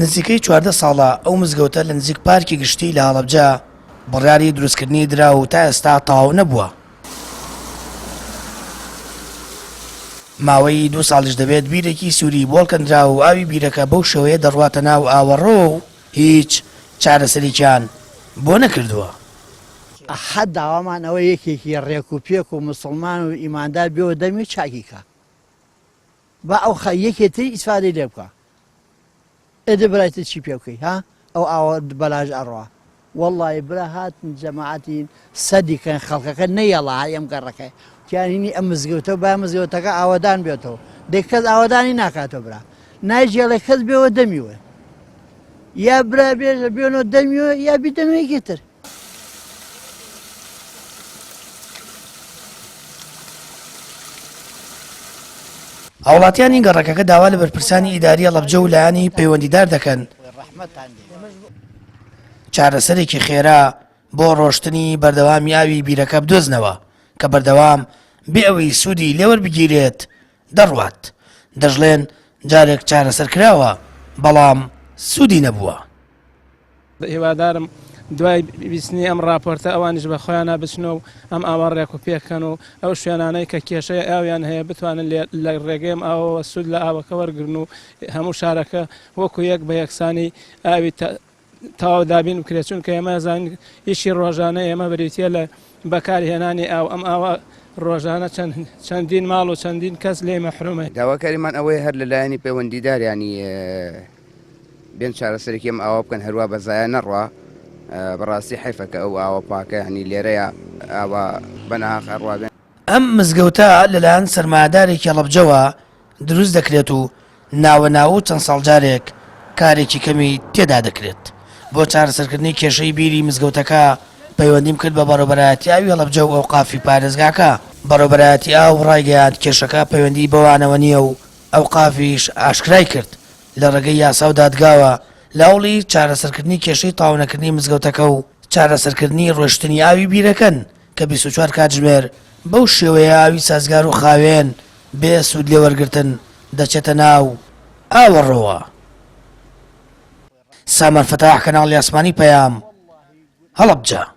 نزیکەی 14 ساڵە ئەو مزگەوتە لە نزیک پارکی گشتی لە هەڵەبجە بڕیاری دروستکردنی درا و تا ئێستا تەواو نەبووە. ماوەی 2 ساڵیش دەبێت بیرێکی سووری بۆڵکەندرا و ئاوی بیرەکە بەو شێوەیە دەڕواتە ناو ئاوەڕۆ و هیچ چارەسەریان بۆ نەکردووە. حەد داوامان ئەوە یەکێکی ڕێک و پێک و مسلمان و ئیماندار بێەوە دەمی چاکیکە با ئەو یەکێتری ئیسفادەی لێ بکە ئێدە برایتە چی پێ بکەی ها ئەو ئاوە بەلاژ ئەڕوا وەڵڵی برا هاتن جەماعەتی سەدیکەن خەڵکەکە نەیەڵا ئەم گەڕەکەی تیانینی ئەم مزگەوتە با مزگەوتەکە ئاوەدان بێتەوە دێک کەس ئاوەدانی ناکاتەوە برا نایژێڵێ کەس بێەوە دەمیوە یا برا بێژە بێنەوە دەمیوە یا بیدەنوەیەکێتر. هاوڵاتیانی گەڕەکەکە داوا لە بەرپرسانی ئیداری هەڵەبجە و لایەنی پەیوەندیدار دەکەن چارەسەرێکی خێرا بۆ ڕۆشتنی بەردەوامی ئاوی بیرەکە بدۆزنەوە کە بەردەوام بێ ئەوەی سوودی لێوەربگیرێت دەڕوات. دەژڵێن جارێک چارەسەر کراوە بەڵام سوودی نەبووە. هیوادارم دوای بیستنی ئەم راپۆرتە ئەوانش بە خۆیانە بچنەوە و ئەم ئاوە ڕێک و پێکەن و ئەو شوێنانەی کە کێشەی ئاویان هەیە بتوانن لە ڕێگەیم ئاوەوە سوود لە ئاوەکە وەرگرن و هەموو شارەکە وەکو یەک بە یەکسانی ئاوی تەواو دابین بکرێت چونکە ئێمە زانین ئیشی ڕۆژانە ئێمە بریتە لە بەکارهێنانی ئاو ئەم ئاوە ڕۆژانە چەندین ماڵ و چەندین کەس لێ مەحرومە. داواکاریمان ئەوەیە هەر لەلایەنی پەیوەندیدار ینی بێن چارەسەرێکی ئەم ئاوە بکەن هەروە بەزایە نەڕوا بەڕاستی حیفەکە ئەو ئاوە پاکە هەنی لێرەیە ئاوە بەناها خەڕوا بێن. ئەم مزگەوتە لەلایەن سەرمایەدارێکی هەڵەبجەوە دروست دەکرێت و ناوە ناو چەند ساڵجارێک کارێکی کەمی تێدا دەکرێت. بۆ چارەسەرکردنی کێشەی بیری مزگەوتەکە پەیوەندیم کرد بە بەڕێوەبەرایەتی ئاوی هەڵەبجە و ئەوقافی پارێزگاکە. بەڕێوەبەرایەتی ئاو ڕایگەیاند کێشەکە پەیوەندی بەوانەوە نییە و ئەوقافیش ئاشکرای کرد لە ڕێگەی یاسا و دادگاوە لاوڵی چارەسەرکردنی کێشەی تاوانەکردنی مزگەوتەکە و چارەسەرکردنی ڕۆشتنی ئاوی بیرەکەن کە 24 کاتژمێر بەو شێوەیە ئاوی سازگار و خاوێن بێ سوود لێوەرگرتن دەچێتە ناو ئاوەڕۆوە. سامان فتاح کەناڵی ئاسمانی پەیام هەڵەبجە.